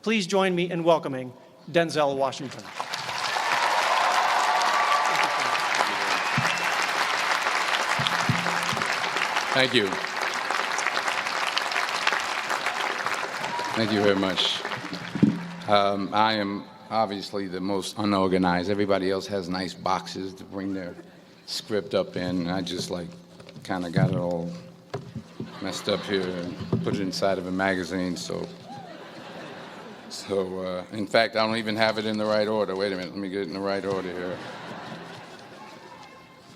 Please join me in welcoming Denzel Washington. Thank you. Thank you very much. I am obviously the most unorganized. Everybody else has nice boxes to bring their script up in. I just kind of got it all messed up here and put it inside of a magazine. So in fact, I don't even have it in the right order. Wait a minute, let me get it in the right order here.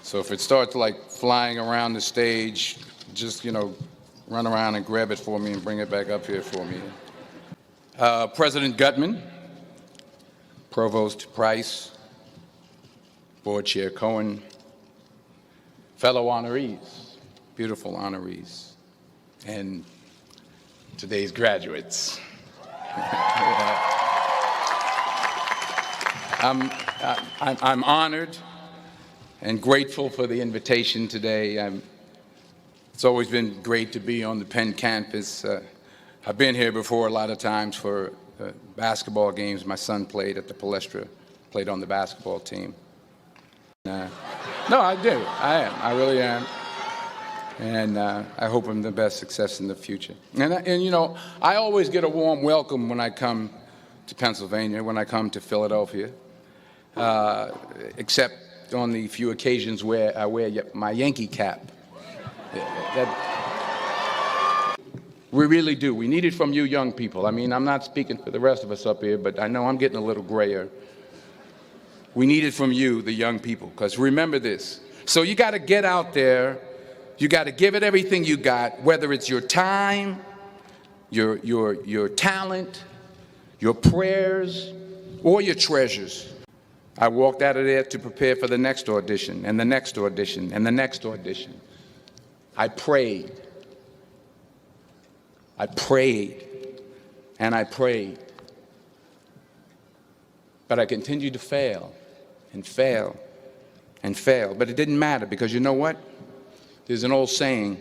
So if it starts flying around the stage, just, run around and grab it for me and bring it back up here for me. President Gutman, Provost Price, Board Chair Cohen, fellow honorees, beautiful honorees, and today's graduates. I'm honored and grateful for the invitation today. It's always been great to be on the Penn campus. I've been here before a lot of times for basketball games. My son played at the Palestra, played on the basketball team. No, I do. I am. I really am. And I hope I'm the best success in the future. And I always get a warm welcome when I come to Pennsylvania, when I come to Philadelphia, except on the few occasions where I wear my Yankee cap. We really do. We need it from you young people. I mean, I'm not speaking for the rest of us up here, but I know I'm getting a little grayer. We need it from you, the young people, because remember this. So you got to get out there. You got to give it everything you got, whether it's your time, your talent, your prayers, or your treasures. I walked out of there to prepare for the next audition, and the next audition, and the next audition. I prayed. I prayed, and I prayed. But I continued to fail, and fail, and fail. But it didn't matter, because you know what? There's an old saying,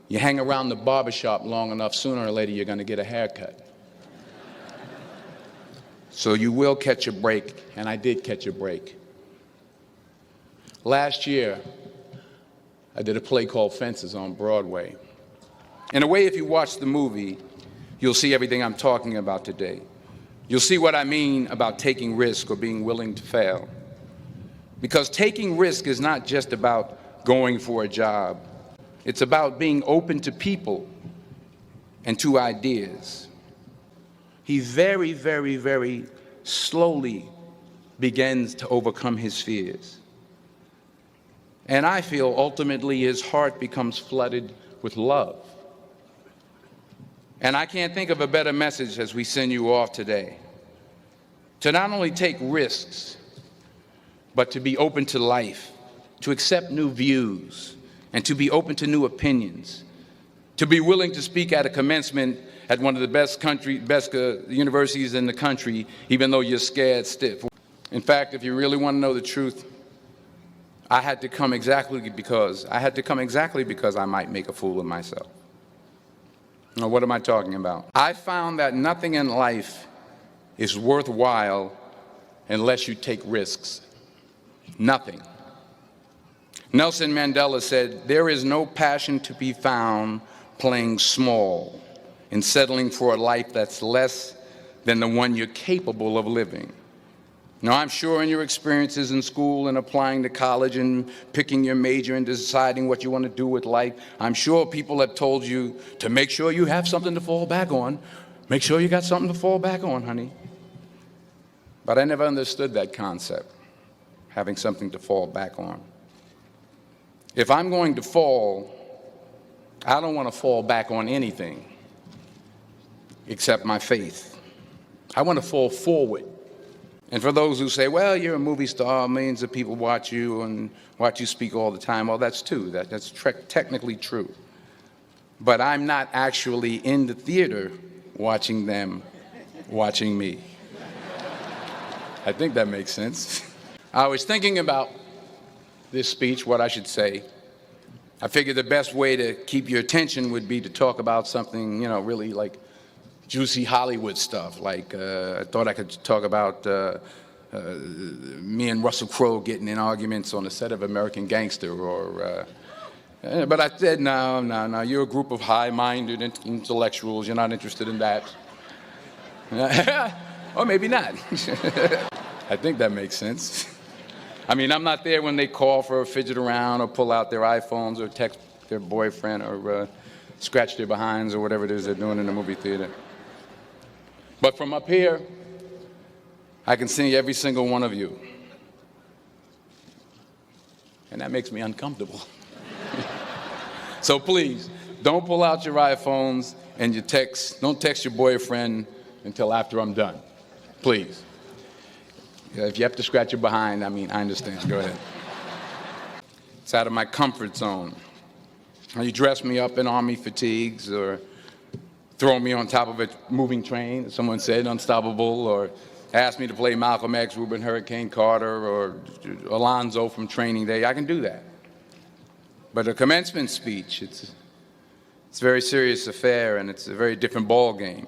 you hang around the barbershop long enough, sooner or later you're going to get a haircut. So you will catch a break, and I did catch a break. Last year, I did a play called Fences on Broadway. In a way, if you watch the movie, you'll see everything I'm talking about today. You'll see what I mean about taking risk or being willing to fail. Because taking risk is not just about going for a job. It's about being open to people and to ideas. He very, very, very slowly begins to overcome his fears. And I feel ultimately his heart becomes flooded with love. And I can't think of a better message as we send you off today. To not only take risks, but to be open to life, to accept new views, and to be open to new opinions, to be willing to speak at a commencement at one of the best universities in the country, even though you're scared stiff. In fact, if you really want to know the truth, I had to come exactly because I might make a fool of myself. Now, what am I talking about? I found that nothing in life is worthwhile unless you take risks. Nothing. Nelson Mandela said, "There is no passion to be found playing small and settling for a life that's less than the one you're capable of living." Now, I'm sure in your experiences in school and applying to college and picking your major and deciding what you want to do with life, I'm sure people have told you to make sure you have something to fall back on. Make sure you got something to fall back on, honey. But I never understood that concept, having something to fall back on. If I'm going to fall, I don't want to fall back on anything except my faith. I want to fall forward. And for those who say, well, you're a movie star, millions of people watch you and watch you speak all the time, well, that's true. That's technically true. But I'm not actually in the theater watching them watching me. I think that makes sense. I was thinking about this speech, what I should say. I figured the best way to keep your attention would be to talk about something, really juicy Hollywood stuff, like I thought I could talk about me and Russell Crowe getting in arguments on the set of American Gangster, or but I said, no, you're a group of high-minded intellectuals, you're not interested in that. Or maybe not. I think that makes sense. I mean, I'm not there when they call for a fidget around or pull out their iPhones or text their boyfriend or scratch their behinds or whatever it is they're doing in the movie theater. But from up here, I can see every single one of you. And that makes me uncomfortable. So please, don't pull out your iPhones and your texts. Don't text your boyfriend until after I'm done. Please. If you have to scratch your behind, I mean, I understand. Go ahead. It's out of my comfort zone. You dress me up in army fatigues or throw me on top of a moving train, as someone said, unstoppable, or ask me to play Malcolm X, Reuben Hurricane Carter, or Alonzo from Training Day. I can do that. But a commencement speech, it's a very serious affair, and it's a very different ball game.